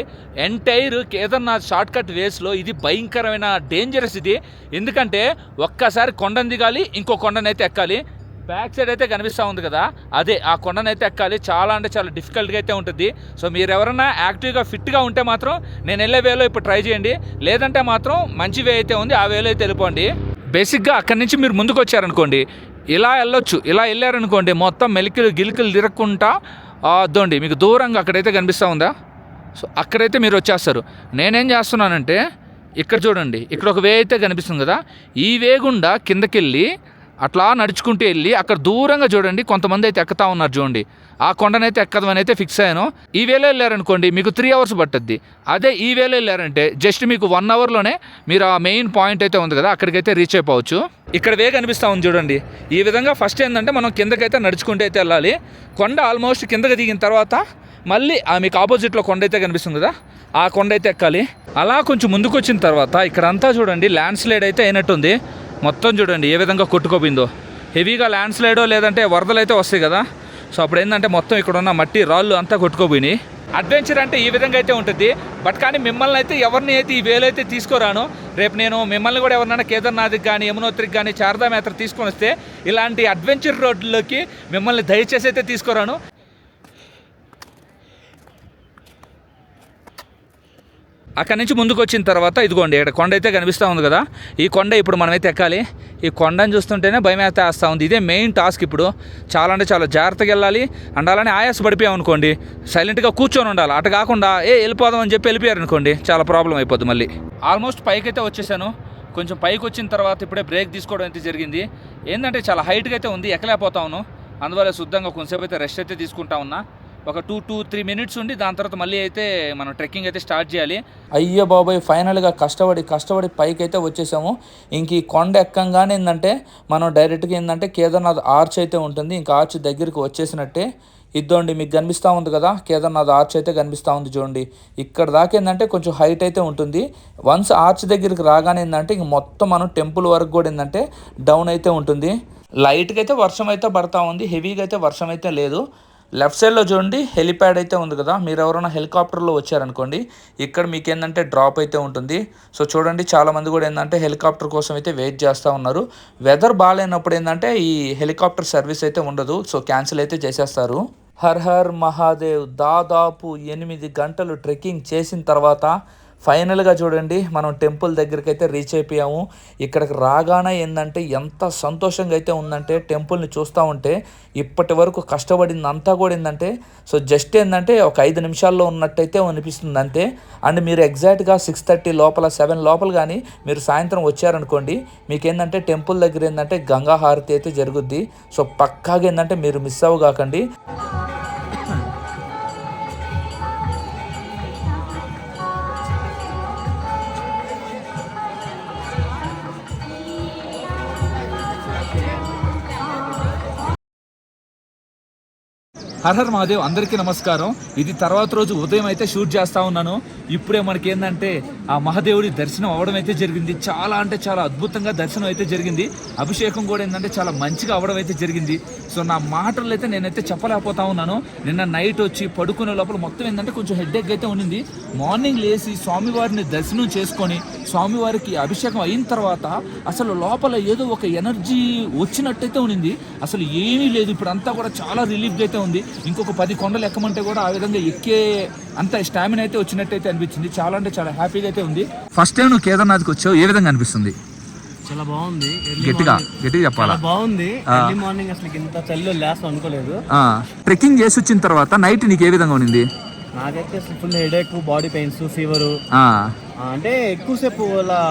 ఎంటైర్ కేదార్నాథ్ షార్ట్ కట్ వేస్లో ఇది భయంకరమైన డేంజరస్ ఇది. ఎందుకంటే ఒక్కసారి కొండను దిగాలి, ఇంకో కొండనైతే ఎక్కాలి. బ్యాక్ సైడ్ అయితే కనిపిస్తూ ఉంది కదా, అదే ఆ కొండనైతే ఎక్కాలి. చాలా అంటే చాలా డిఫికల్ట్గా అయితే ఉంటుంది. సో మీరు ఎవరైనా యాక్టివ్గా ఫిట్గా ఉంటే మాత్రం నేను వెళ్ళే వేలో ఇప్పుడు ట్రై చేయండి, లేదంటే మాత్రం మంచి వే అయితే ఉంది ఆ వేలో అయితే వెళ్ళిపోండి. బేసిక్గా అక్కడి నుంచి మీరు ముందుకు వచ్చారనుకోండి ఇలా వెళ్ళొచ్చు, ఇలా వెళ్ళారనుకోండి మొత్తం మెలికలు గిలికలు తిరగకుండా అదోండి మీకు దూరంగా అక్కడైతే కనిపిస్తూ ఉందా, సో అక్కడైతే మీరు వచ్చేస్తారు. నేనేం చేస్తున్నానంటే ఇక్కడ చూడండి, ఇక్కడ ఒక వే అయితే కనిపిస్తుంది కదా, ఈ వే గుండా కిందకెళ్ళి అట్లా నడుచుకుంటూ వెళ్ళి అక్కడ దూరంగా చూడండి కొంతమంది అయితే ఎక్కుతా ఉన్నారు చూడండి, ఆ కొండనైతే ఎక్కదమని అయితే ఫిక్స్ అయ్యాను. ఈ వేలో వెళ్ళారనుకోండి మీకు 3 అవర్స్ పట్టుద్ది. అదే ఈ వేలో వెళ్ళారంటే జస్ట్ మీకు 1 అవర్లోనే మీరు ఆ మెయిన్ పాయింట్ అయితే ఉంది కదా అక్కడికైతే రీచ్ అయిపోవచ్చు. ఇక్కడ వే కనిపిస్తూ ఉంది చూడండి. ఈ విధంగా ఫస్ట్ ఏంటంటే మనం కిందకైతే నడుచుకుంటూ అయితే వెళ్ళాలి. కొండ ఆల్మోస్ట్ కిందకి దిగిన తర్వాత మళ్ళీ మీకు ఆపోజిట్లో కొండ అయితే కనిపిస్తుంది కదా, ఆ కొండ అయితే ఎక్కాలి. అలా కొంచెం ముందుకు వచ్చిన తర్వాత ఇక్కడంతా చూడండి ల్యాండ్ స్లైడ్ అయితే అయినట్టుంది. మొత్తం చూడండి ఏ విధంగా కొట్టుకోపోయిందో. హెవీగా ల్యాండ్ స్లైడో లేదంటే వరదలు అయితే వస్తాయి కదా, సో అప్పుడు ఏంటంటే మొత్తం ఇక్కడ ఉన్న మట్టి రాళ్ళు అంతా కొట్టుకోపోయినాయి. అడ్వెంచర్ అంటే ఈ విధంగా అయితే ఉంటుంది. బట్ కానీ మిమ్మల్ని అయితే ఎవరిని అయితే ఈ వేలో అయితే తీసుకోరాను. రేపు నేను మిమ్మల్ని కూడా ఎవరినైనా కేదార్నాథ్కి కానీ యమునోత్రికి కానీ చార్ధామ్ యాత్ర తీసుకొని వస్తే ఇలాంటి అడ్వెంచర్ రోడ్లోకి మిమ్మల్ని దయచేసి అయితే తీసుకోరాను. అక్కడి నుంచి ముందుకు వచ్చిన తర్వాత ఇదిగోండి ఇక్కడ కొండ అయితే కనిపిస్తూ ఉంది కదా, ఈ కొండ ఇప్పుడు మనమైతే ఎక్కాలి. ఈ కొండను చూస్తుంటేనే భయం అయితే వేస్తూ ఉంది. ఇదే మెయిన్ టాస్క్ ఇప్పుడు. చాలా అంటే చాలా జాగ్రత్తగా వెళ్ళాలి. అండ్ అలానే ఆయాస పడిపోయామనుకోండి సైలెంట్గా కూర్చొని ఉండాలి. అటు కాకుండా వెళ్ళిపోదాం అని చెప్పి వెళ్ళిపోయారనుకోండి చాలా ప్రాబ్లం అయిపోద్ది మళ్ళీ. ఆల్మోస్ట్ పైకైతే వచ్చేసాను. కొంచెం పైకి వచ్చిన తర్వాత ఇప్పుడే బ్రేక్ తీసుకోవడం అయితే జరిగింది. ఏంటంటే చాలా హైట్గా అయితే ఉంది, ఎక్కలేకపోతా ఉన్నాను. అందువల్ల శుద్ధంగా కొంచెంసేపు అయితే రెస్ట్ అయితే తీసుకుంటా ఉన్నా. ఒక 2-3 మినిట్స్ ఉండి దాని తర్వాత మళ్ళీ అయితే మనం ట్రెక్కింగ్ అయితే స్టార్ట్ చేయాలి. అయ్యో బాబాయ్ ఫైనల్గా కష్టపడి పైకి అయితే వచ్చేసాము. ఇంక ఈ కొండ ఎక్కంగానే ఏంటంటే మనం డైరెక్ట్గా ఏంటంటే కేదార్నాథ్ ఆర్చ్ అయితే ఉంటుంది. ఇంకా ఆర్చ్ దగ్గరికి వచ్చేసినట్టే. ఇద్దండి మీకు కనిపిస్తూ ఉంది కదా, కేదార్నాథ్ ఆర్చ్ అయితే కనిపిస్తూ ఉంది చూడండి. ఇక్కడ దాకా ఏంటంటే కొంచెం హైట్ అయితే ఉంటుంది. వన్స్ ఆర్చ్ దగ్గరికి రాగానే ఏంటంటే ఇంక మొత్తం మనం టెంపుల్ వరకు కూడా ఏంటంటే డౌన్ అయితే ఉంటుంది. లైట్గా అయితే వర్షం అయితే పడతా ఉంది, హెవీగా అయితే వర్షం అయితే లేదు. లెఫ్ట్ సైడ్లో చూడండి హెలిప్యాడ్ అయితే ఉంది కదా, మీరు ఎవరైనా హెలికాప్టర్లో వచ్చారనుకోండి ఇక్కడ మీకు ఏంటంటే డ్రాప్ అయితే ఉంటుంది. సో చూడండి చాలామంది కూడా ఏంటంటే హెలికాప్టర్ కోసం అయితే వెయిట్ చేస్తూ ఉన్నారు. వెదర్ బాగాలేనప్పుడు ఏంటంటే ఈ హెలికాప్టర్ సర్వీస్ అయితే ఉండదు, సో క్యాన్సిల్ అయితే చేసేస్తారు. హర్ హర్ మహాదేవ్ దాదాపు 8 గంటలు ట్రెక్కింగ్ చేసిన తర్వాత ఫైనల్గా చూడండి మనం టెంపుల్ దగ్గరికి అయితే రీచ్ అయిపోయాము. ఇక్కడికి రాగానే ఏంటంటే ఎంత సంతోషంగా అయితే ఉందంటే టెంపుల్ని చూస్తూ ఉంటే ఇప్పటి వరకు కష్టపడింది అంతా కూడా ఏంటంటే సో జస్ట్ ఏంటంటే ఒక 5 నిమిషాల్లో ఉన్నట్టయితే అనిపిస్తుంది అంతే. అండ్ మీరు ఎగ్జాక్ట్గా 6:30 లోపల 7 లోపల కానీ మీరు సాయంత్రం వచ్చారనుకోండి మీకు ఏంటంటే టెంపుల్ దగ్గర ఏంటంటే గంగా హారతి అయితే జరుగుద్ది. సో పక్కాగా ఏంటంటే మీరు మిస్ అవ్వగాకండి. హర్ హర్ మహాదేవ్ అందరికీ నమస్కారం. ఇది తర్వాత రోజు ఉదయం అయితే షూట్ చేస్తూ ఉన్నాను. ఇప్పుడే మనకి ఏంటంటే ఆ మహాదేవుడి దర్శనం అవ్వడం అయితే జరిగింది. చాలా అంటే చాలా అద్భుతంగా దర్శనం అయితే జరిగింది. అభిషేకం కూడా ఏంటంటే చాలా మంచిగా అవ్వడం అయితే జరిగింది. సో నా మాటలు అయితే నేనైతే చెప్పలేకపోతా ఉన్నాను. నిన్న నైట్ వచ్చి పడుకునే లోపల మొత్తం ఏంటంటే కొంచెం హెడ్ఏక్ అయితే ఉండింది. మార్నింగ్ లేచి స్వామివారిని దర్శనం చేసుకొని స్వామివారికి అభిషేకం అయిన తర్వాత అసలు లోపల ఏదో ఒక ఎనర్జీ వచ్చినట్టయితే ఉండింది. అసలు ఏమీ లేదు, ఇప్పుడు అంతా కూడా చాలా రిలీఫ్గా అయితే ఉంది. ఇంకొక 10 కొండలు ఎక్కమంటే కూడా ఆ విధంగా ఎక్కే అంత స్టామినా అయితే వచ్చినట్టయితే అనిపించింది. చాలా అంటే చాలా హ్యాపీగా అయితే ఉంది. ఫస్ట్ టైం నువ్వు కేదార్నాథ్కి వచ్చావు, ఏ విధంగా అనిపిస్తుంది? చాలా బాగుంది. గట్టిగా చెప్పాలా? బాగుంది. ఎర్లీ మార్నింగ్ అసలు ఇంత చలిలో లేస్తాం అనుకోలేదు. ట్రెక్కింగ్ చేసి వచ్చిన తర్వాత నైట్ నీకు ఏ విధంగా ఉంది? నాకైతే అసలు full headache, body pains, fever. అంటే ఎక్కువసేపు అలా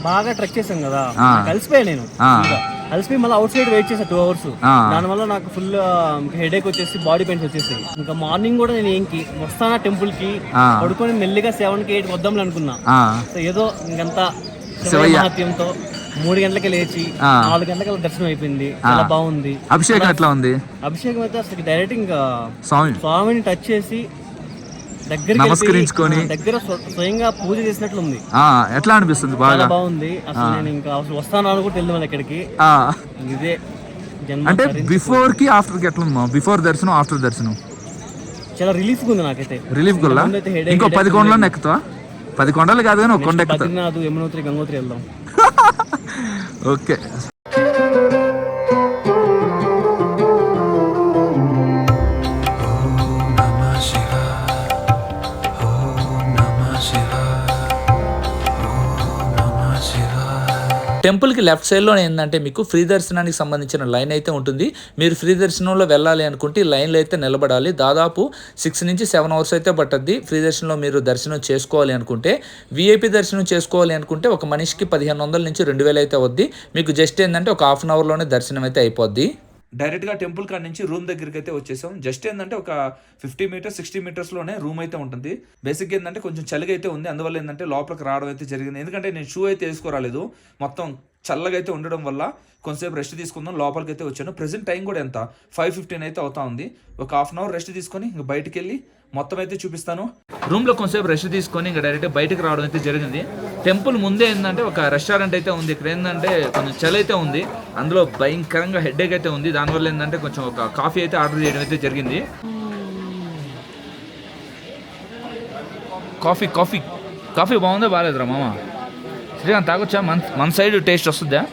బాగా ట్రెక్ చేసాం కదా, కలిసిపోయా నేను. కలిసిపోయి మళ్ళీ అవుట్ సైడ్ వెయిట్ చేసా 2 hours. దానివల్ల నాకు ఫుల్ హెడేక్ వచ్చేసి బాడీ పెయిన్స్ వచ్చేసి ఇంకా మార్నింగ్ కూడా నేను ఏంకి వస్తానా టెంపుల్ కి పడుకొని మెల్లిగా 7 కి 8 కి వద్దాం అనుకున్నా. సో ఏదో ఇంకంతా మహత్యంతో 3 గంటలకి లేచి 4 గంటలకి దర్శనం అయిపోయింది. చాలా బాగుంది. అభిషేకం ఎట్లా ఉంది? అభిషేకం అయితే అసలు డైరెక్ట్ ఇంకా స్వామిని టచ్ చేసి దగ్గర నమస్కరించుకొని దగ్గర స్వయంగా పూజ చేసినట్లు ఉంది. ఎట్లా అనిపిస్తుంది? బాగా బాగుంది. అసలు నేను ఇంకా అసలు వస్తాను అని కూడా తెలియదు ఇక్కడికి. ఇదే అంటే బిఫోర్ కి ఆఫ్టర్ కి ఎట్లా ఉందా? బిఫోర్ దర్శనం ఆఫ్టర్ దర్శనం చాలా రిలీఫ్ ఉంది నాకైతే. రిలీఫ్ గుల్లా ఇంకో 10 కొండలు ఎక్కుతా? 10 కొండలు కాదు కానీ ఒక కొండ ఎక్కుతా. బద్రీనాథ్, యమునోత్రి, గంగోత్రి వెళ్దాం. ఓకే. టెంపుల్కి లెఫ్ట్ సైడ్లో ఏంటంటే మీకు ఫ్రీ దర్శనానికి సంబంధించిన లైన్ అయితే ఉంటుంది. మీరు ఫ్రీ దర్శనంలో వెళ్ళాలి అనుకుంటే ఈ లైన్లో అయితే నిలబడాలి. దాదాపు 6 నుంచి 7 hours అయితే పట్టద్ది. ఫ్రీ దర్శనంలో మీరు దర్శనం చేసుకోవాలి అనుకుంటే. విఐపి దర్శనం చేసుకోవాలి అనుకుంటే ఒక మనిషికి 1500 నుంచి 2000 అయితే అవుద్ది. మీకు జస్ట్ ఏంటంటే ఒక 1/2 hourలోనే దర్శనం అయితే అయిపోద్ది. డైరెక్ట్గా టెంపుల్ కాడ నుంచి రూమ్ దగ్గరికి అయితే వచ్చేసాం. జస్ట్ ఏంటంటే ఒక 50 meters 60 metersలోనే రూమ్ అయితే ఉంటుంది. బేసిక్గా ఏంటంటే కొంచెం చలిగా అయితే ఉంది, అందువల్ల ఏంటంటే లోపలికి రావడం అయితే జరిగింది. ఎందుకంటే నేను షూ అయితే వేసుకోరాలేదు, మొత్తం చల్లగా అయితే ఉండడం వల్ల కొంతసేపు రెస్ట్ తీసుకుందాం లోపలికి అయితే వచ్చాను. ప్రెసెంట్ టైం కూడా ఎంత 5:15 అయితే అవుతా ఉంది. ఒక 1/2 hour రెస్ట్ తీసుకొని ఇంకా బయటికి వెళ్ళి మొత్తం అయితే చూపిస్తాను. రూమ్లో కొంతసేపు రెస్ట్ తీసుకొని ఇంకా డైరెక్ట్ బయటకు రావడం అయితే జరిగింది. టెంపుల్ ముందే ఏంటంటే ఒక రెస్టారెంట్ అయితే ఉంది. ఇక్కడ ఏంటంటే కొంచెం చలి అయితే ఉంది, అందులో భయంకరంగా హెడేక్ అయితే ఉంది. దానివల్ల ఏంటంటే కొంచెం ఒక కాఫీ అయితే ఆర్డర్ చేయడం అయితే జరిగింది. కాఫీ కాఫీ కాఫీ బాగుందా బాగాలేదురా మామ? శ్రీకాంత్ తాగొచ్చా? మన సైడ్ టేస్ట్ వస్తుందా?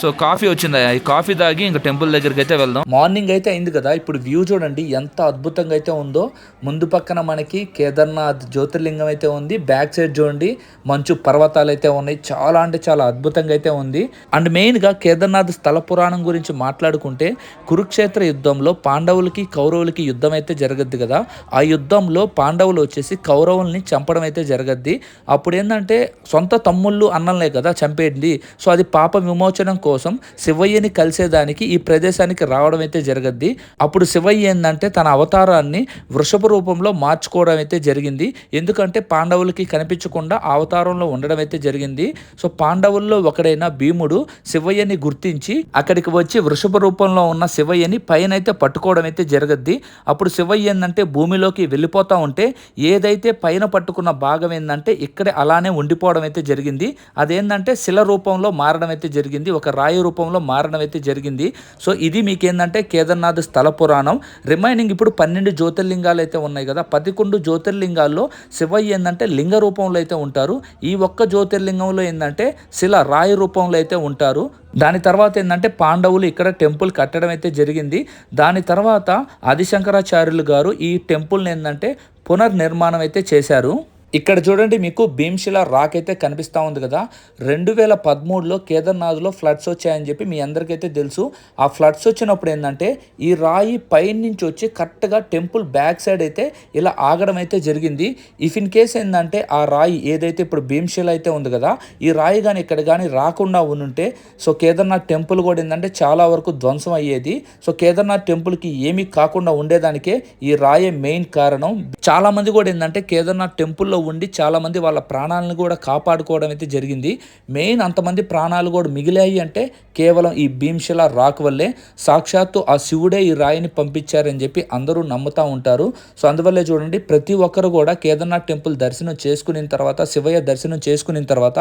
సో కాఫీ వచ్చిందా? ఈ కాఫీ తాగి ఇంకా టెంపుల్ దగ్గరికి అయితే వెళ్దాం. మార్నింగ్ అయితే అయింది కదా, ఇప్పుడు వ్యూ చూడండి ఎంత అద్భుతంగా అయితే ఉందో. ముందు పక్కన మనకి కేదార్నాథ్ జ్యోతిర్లింగం అయితే ఉంది, బ్యాక్ సైడ్ చూడండి మంచు పర్వతాలు అయితే ఉన్నాయి. చాలా అంటే చాలా అద్భుతంగా అయితే ఉంది. అండ్ మెయిన్గా కేదార్నాథ్ స్థల పురాణం గురించి మాట్లాడుకుంటే కురుక్షేత్ర యుద్ధంలో పాండవులకి కౌరవులకి యుద్ధం అయితే జరగద్ది కదా. ఆ యుద్ధంలో పాండవులు వచ్చేసి కౌరవుల్ని చంపడం అయితే జరగద్ది. అప్పుడు ఏంటంటే సొంత తమ్ముళ్ళు అన్నలే కదా చంపేది. సో అది పాప విమోచనం కోసం శివయ్యని కలిసేదానికి ఈ ప్రదేశానికి రావడం అయితే జరగద్ది. అప్పుడు శివయ్య ఏంటంటే తన అవతారాన్ని వృషభ రూపంలో మార్చుకోవడం అయితే జరిగింది. ఎందుకంటే పాండవులకి కనిపించకుండా అవతారంలో ఉండడం అయితే జరిగింది. సో పాండవుల్లో ఒకడైన భీముడు శివయ్యని గుర్తించి అక్కడికి వచ్చి వృషభ రూపంలో ఉన్న శివయ్యని పైన అయితే పట్టుకోవడం అయితే జరగద్ది. అప్పుడు శివయ్య ఏంటంటే భూమిలోకి వెళ్ళిపోతా ఉంటే ఏదైతే పైన పట్టుకున్న భాగం ఏంటంటే ఇక్కడే అలానే ఉండిపోవడం అయితే జరిగింది. అదేంటంటే శిల రూపంలో మారడం అయితే జరిగింది. ఒక ఒక రాయి రూపంలో మారడం అయితే జరిగింది. సో ఇది మీకేందంటే కేదార్నాథ్ స్థల పురాణం. రిమైనింగ్ ఇప్పుడు 12 జ్యోతిర్లింగాలు అయితే ఉన్నాయి కదా, 11 జ్యోతిర్లింగాల్లో శివయ్య ఏంటంటే లింగ రూపంలో అయితే ఉంటారు. ఈ ఒక్క జ్యోతిర్లింగంలో ఏంటంటే శిల రాయి రూపంలో అయితే ఉంటారు. దాని తర్వాత ఏంటంటే పాండవులు ఇక్కడ టెంపుల్ కట్టడం అయితే జరిగింది. దాని తర్వాత ఆదిశంకరాచార్యులు గారు ఈ టెంపుల్ని ఏంటంటే పునర్నిర్మాణం అయితే చేశారు. ఇక్కడ చూడండి మీకు భీమ్శిల రాక్ అయితే కనిపిస్తూ ఉంది కదా. 2013లో కేదార్నాథ్లో ఫ్లడ్స్ వచ్చాయని చెప్పి మీ అందరికైతే తెలుసు. ఆ ఫ్లడ్స్ వచ్చినప్పుడు ఏంటంటే ఈ రాయి పైనుంచి వచ్చి కరెక్ట్గా టెంపుల్ బ్యాక్ సైడ్ అయితే ఇలా ఆగడం అయితే జరిగింది. ఇఫ్ ఇన్ కేస్ ఏంటంటే ఆ రాయి ఏదైతే ఇప్పుడు భీమ్శిల అయితే ఉంది కదా, ఈ రాయి కానీ ఇక్కడ కానీ రాకుండా ఉంటే సో కేదార్నాథ్ టెంపుల్ కూడా ఏంటంటే చాలా వరకు ధ్వంసం అయ్యేది. సో కేదార్నాథ్ టెంపుల్కి ఏమీ కాకుండా ఉండేదానికే ఈ రాయే మెయిన్ కారణం. చాలా మంది కూడా ఏంటంటే కేదార్నాథ్ టెంపుల్లో ఉండి చాలా మంది వాళ్ళ ప్రాణాలను కూడా కాపాడుకోవడం అయితే జరిగింది. మెయిన్ అంతమంది ప్రాణాలు కూడా మిగిలాయి అంటే కేవలం ఈ భీమ్శిల రాక్ వల్లే. సాక్షాత్తు ఆ శివుడే ఈ రాయిని పంపించారని చెప్పి అందరూ నమ్ముతూ ఉంటారు. సో అందువల్లే చూడండి ప్రతి ఒక్కరు కూడా కేదార్నాథ్ టెంపుల్ దర్శనం చేసుకున్న తర్వాత, శివయ్య దర్శనం చేసుకున్న తర్వాత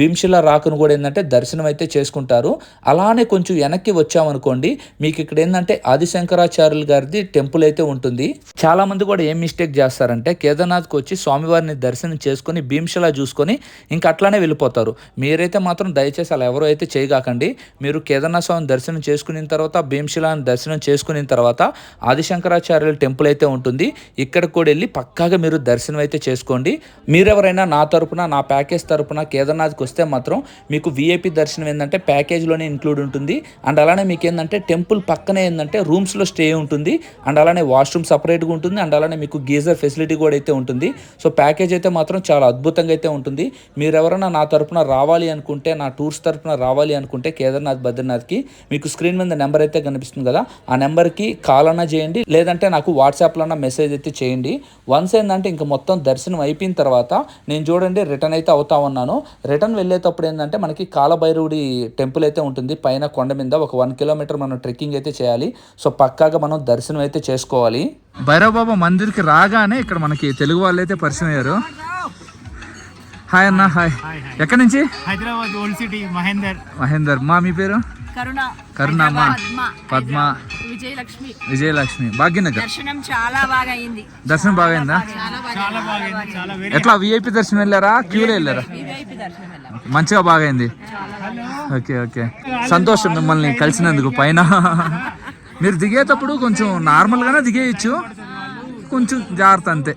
భీమ్శిల రాకును కూడా ఏంటంటే దర్శనం అయితే చేసుకుంటారు. అలానే కొంచెం వెనక్కి వచ్చామనుకోండి, మీకు ఇక్కడ ఏంటంటే ఆదిశంకరాచార్యులు గారిది టెంపుల్ అయితే ఉంటుంది. చాలా మంది కూడా ఏం మిస్టేక్ చేస్తారంటే కేదార్నాథ్కి వచ్చి స్వామివారిని దర్శనం చేసుకుని భీమ్శిల చూసుకొని ఇంకా అట్లానే వెళ్ళిపోతారు. మీరైతే మాత్రం దయచేసి అలా ఎవరో అయితే చేయగాకండి. మీరు కేదార్నాథ్ స్వామిని దర్శనం చేసుకున్న తర్వాత, భీమ్శిలాని దర్శనం చేసుకున్న తర్వాత ఆదిశంకరాచార్యుల టెంపుల్ అయితే ఉంటుంది. ఇక్కడికి కూడా వెళ్ళి పక్కాగా మీరు దర్శనం అయితే చేసుకోండి. మీరెవరైనా నా తరపున, నా ప్యాకేజ్ తరపున కేదార్నాథ్కి వస్తే మాత్రం మీకు విఐపి దర్శనం ఏంటంటే ప్యాకేజ్లోనే ఇంక్లూడ్ ఉంటుంది. అండ్ అలానే మీకు ఏంటంటే టెంపుల్ పక్కనే ఏంటంటే రూమ్స్లో స్టే ఉంటుంది. అండ్ అలానే వాష్రూమ్ సపరేట్గా ఉంటుంది. అండ్ అలానే మీకు గీజర్ ఫెసిలిటీ కూడా అయితే ఉంటుంది. సో ప్యాకేజ్ అయితే మాత్రం చాలా అద్భుతంగా అయితే ఉంటుంది. మీరు ఎవరైనా నా తరపున రావాలి అనుకుంటే, నా టూర్స్ తరపున రావాలి అనుకుంటే కేదార్నాథ్ బద్రీనాథ్కి మీకు స్క్రీన్ మీద నెంబర్ అయితే కనిపిస్తుంది కదా, ఆ నెంబర్కి కాల్ అన్నా చేయండి, లేదంటే నాకు వాట్సాప్లో మెసేజ్ అయితే చేయండి. వన్స్ ఏంటంటే ఇంకా మొత్తం దర్శనం అయిపోయిన తర్వాత నేను చూడండి రిటర్న్ అయితే అవుతా ఉన్నాను. రిటర్న్ వెళ్ళేటప్పుడు ఏంటంటే మనకి కాలభైరవుడి టెంపుల్ అయితే ఉంటుంది పైన కొండ మీద. ఒక 1 కిలోమీటర్ మనం ట్రెక్కింగ్ అయితే చేయాలి. సో పక్కాగా మనం దర్శనం అయితే చేసుకోవాలి. భైరవ బాబా మందిర్కి రాగానే ఇక్కడ మనకి తెలుగు వాళ్ళు అయితే పరిచయం అయ్యారు. హాయ్ అన్న. హాయ్. ఎక్కడి నుంచి? Hyderabad old city. మహేందర్. మా మీ పేరు? కరుణ. మా పద్మ. విజయలక్ష్మి. భాగ్యనగర్. దర్శనం చాలా బాగా అయింది. దర్శనం బాగైందా? ఎట్లా విఐపి దర్శనం వెళ్ళారా, క్యూలో వెళ్ళారా? మంచిగా బాగైంది. ఓకే ఓకే, సంతోషం మిమ్మల్ని కలిసినందుకు. పైన మీరు దిగేటప్పుడు కొంచెం నార్మల్గానే దిగేయచ్చు, కొంచెం జాగ్రత్త అంతే.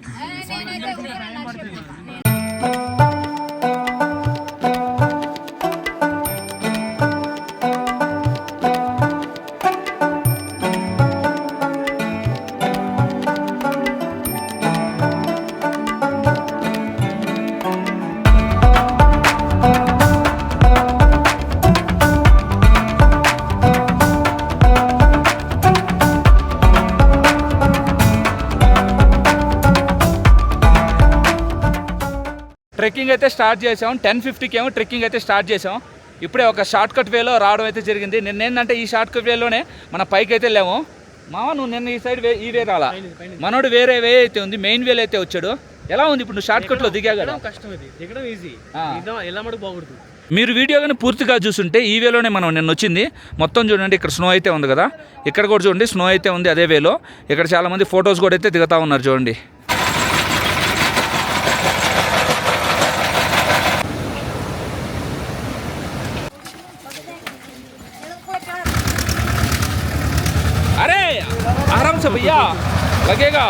ట్రెక్కింగ్ అయితే స్టార్ట్ చేసాం. 10:50కి ఏమో ట్రెక్కింగ్ అయితే స్టార్ట్ చేసాం. ఇప్పుడే ఒక షార్ట్ కట్ వేలో రావడం అయితే జరిగింది. నిన్న ఏంటంటే ఈ షార్ట్ కట్ వేలోనే మన పైకి అయితే వెళ్ళాము. మామ నువ్వు నిన్న ఈ సైడ్ ఈ వే రాలా, మనోడు వేరే వే అయితే ఉంది, మెయిన్ వేలో అయితే వచ్చాడు. ఎలా ఉంది ఇప్పుడు నువ్వు షార్ట్ కట్లో దిగా కదా? మీరు వీడియో కానీ పూర్తిగా చూస్తుంటే ఈ వేలోనే మనం నిన్న వచ్చింది. మొత్తం చూడండి ఇక్కడ స్నో అయితే ఉంది కదా, ఇక్కడ కూడా చూడండి స్నో అయితే ఉంది అదే వేలో. ఇక్కడ చాలామంది ఫొటోస్ కూడా అయితే దిగుతూ ఉన్నారు చూడండి. अरे आराम से भैया लगेगा.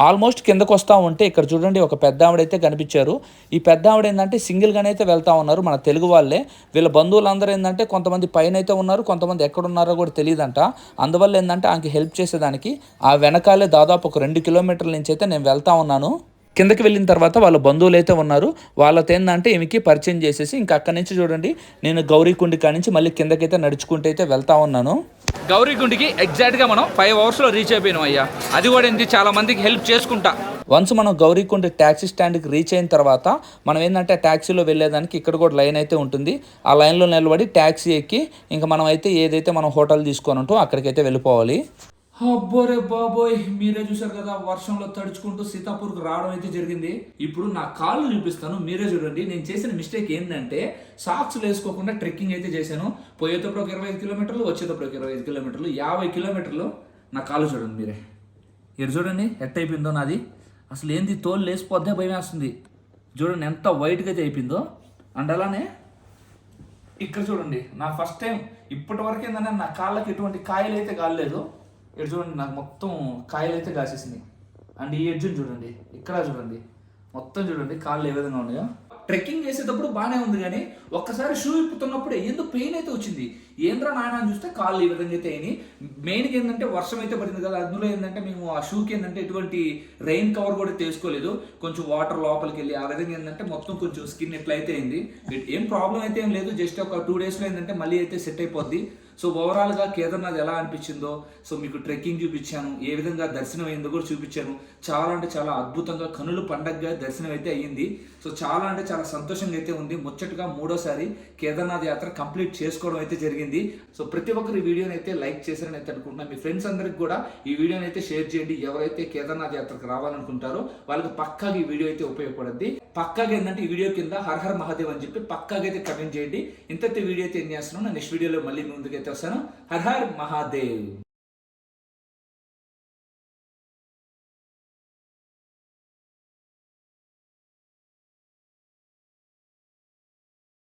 ఆల్మోస్ట్ కిందకు వస్తూ ఉంటే ఇక్కడ చూడండి ఒక పెద్ద ఆవిడైతే కనిపించారు. ఈ పెద్ద ఆవిడ ఏంటంటే సింగిల్గానే అయితే వెళ్తూ ఉన్నారు, మన తెలుగు వాళ్ళే. వీళ్ళ బంధువులందరూ ఏంటంటే కొంతమంది పైన అయితే ఉన్నారు, కొంతమంది ఎక్కడున్నారో కూడా తెలియదంట. అందువల్ల ఏంటంటే ఆమెకి హెల్ప్ చేసేదానికి ఆ వెనకాలే దాదాపు ఒక 2 కిలోమీటర్ల నుంచి అయితే నేను వెళ్తా ఉన్నాను. కిందకి వెళ్ళిన తర్వాత వాళ్ళ బంధువులు అయితే ఉన్నారు, వాళ్ళతో ఏంటంటే ఈమెకి పరిచయం చేసేసి ఇంకా అక్కడి నుంచి చూడండి నేను గౌరీకుండి కాడి నుంచి మళ్ళీ కిందకైతే నడుచుకుంటూ అయితే వెళ్తా ఉన్నాను. గౌరీకుండికి ఎగ్జాక్ట్గా మనం 5 అవర్స్లో రీచ్ అయిపోయినాం అయ్యా. అది కూడా ఏంటి చాలా మందికి హెల్ప్ చేసుకుంటా. వన్స్ మనం గౌరీకుండి ట్యాక్సీ స్టాండ్కి రీచ్ అయిన తర్వాత మనం ఏంటంటే ట్యాక్సీలో వెళ్ళేదానికి ఇక్కడ కూడా లైన్ అయితే ఉంటుంది. ఆ లైన్లో నిలబడి ట్యాక్సీ ఎక్కి ఇంకా మనం అయితే ఏదైతే మనం హోటల్ తీసుకొని ఉంటామో అక్కడికైతే వెళ్ళిపోవాలి. అబ్బోరే బాబోయ్, మీరే చూసారు కదా వర్షంలో తడుచుకుంటూ సీతాపూర్కు రావడం అయితే జరిగింది. ఇప్పుడు నా కాళ్ళు చూపిస్తాను, మీరే చూడండి. నేను చేసిన మిస్టేక్ ఏంటంటే సాక్స్ వేసుకోకుండా ట్రెక్కింగ్ అయితే చేశాను. పోయేటప్పుడు ఒక 25 కిలోమీటర్లు, వచ్చేటప్పుడు ఒక 25 కిలోమీటర్లు, 50 కిలోమీటర్లు. నా కాళ్ళు చూడండి మీరే, మీరు చూడండి ఎట్ అయిపోయిందో నాది. అసలు ఏంది తోలు లేసిపోద్దే భయం వేస్తుంది. చూడండి ఎంత వైట్గా అయితే అయిపోయిందో. అండ్ అలానే ఇక్కడ చూడండి, నా ఫస్ట్ టైం ఇప్పటి వరకు ఏంటంటే నా కాళ్ళకి ఎటువంటి కాయలు అయితే కాలేదు. ఇక్కడ చూడండి నాకు మొత్తం కాయలు అయితే కాసేసినాయి. అండ్ ఈ ఎడ్జుని చూడండి, ఇక్కడ చూడండి, మొత్తం చూడండి కాళ్ళు ఏ విధంగా ఉన్నాయో. ట్రెక్కింగ్ చేసేటప్పుడు బాగానే ఉంది, కానీ ఒక్కసారి షూ ఇప్పుతున్నప్పుడు ఎందుకు పెయిన్ అయితే వచ్చింది. ఏంద్రా నాయన అని చూస్తే కాళ్ళు ఈ విధంగా అయితే అయినాయి. మెయిన్గా ఏంటంటే వర్షం అయితే పడింది కదా, అందులో ఏంటంటే మేము ఆ షూకి ఏంటంటే ఎటువంటి రెయిన్ కవర్ కూడా తీసుకోలేదు. కొంచెం వాటర్ లోపలికి వెళ్ళి ఆ విధంగా ఏంటంటే మొత్తం కొంచెం స్కిన్ ఎట్లా అయితే అయింది. ఏం ప్రాబ్లం అయితే ఏం లేదు, జస్ట్ ఒక 2 డేస్లో ఏంటంటే మళ్ళీ అయితే సెట్ అయిపోద్ది. సో ఓవరాల్గా కేదార్నాథ్ ఎలా అనిపించిందో, సో మీకు ట్రెక్కింగ్ చూపించాను, ఏ విధంగా దర్శనం అయిందో కూడా చూపించాను. చాలా అంటే చాలా అద్భుతంగా కనులు పండగగా దర్శనం అయితే అయ్యింది. సో చాలా అంటే చాలా సంతోషంగా అయితే ఉంది. ముచ్చటగా 3వ సారి కేదార్నాథ్ యాత్ర కంప్లీట్ చేసుకోవడం అయితే జరిగింది. సో ప్రతి ఒక్కరు ఈ వీడియోని అయితే లైక్ చేశారని అయితే అనుకుంటున్నాను. మీ ఫ్రెండ్స్ అందరికి కూడా ఈ వీడియోని అయితే షేర్ చేయండి. ఎవరైతే కేదార్నాథ్ యాత్రకు రావాలనుకుంటారో వాళ్ళకి పక్కాగా ఈ వీడియో అయితే ఉపయోగపడుద్ది. పక్కాగా ఏంటంటే ఈ వీడియో కింద హర్ హర్ మహాదేవ్ అని చెప్పి పక్కాగా అయితే కమెంట్ చేయండి. ఇంతైతే వీడియో అయితే ఏం చేస్తున్నాను, నెక్స్ట్ వీడియోలో మళ్ళీ ముందుకైతే వస్తాను. Her her Mahadev.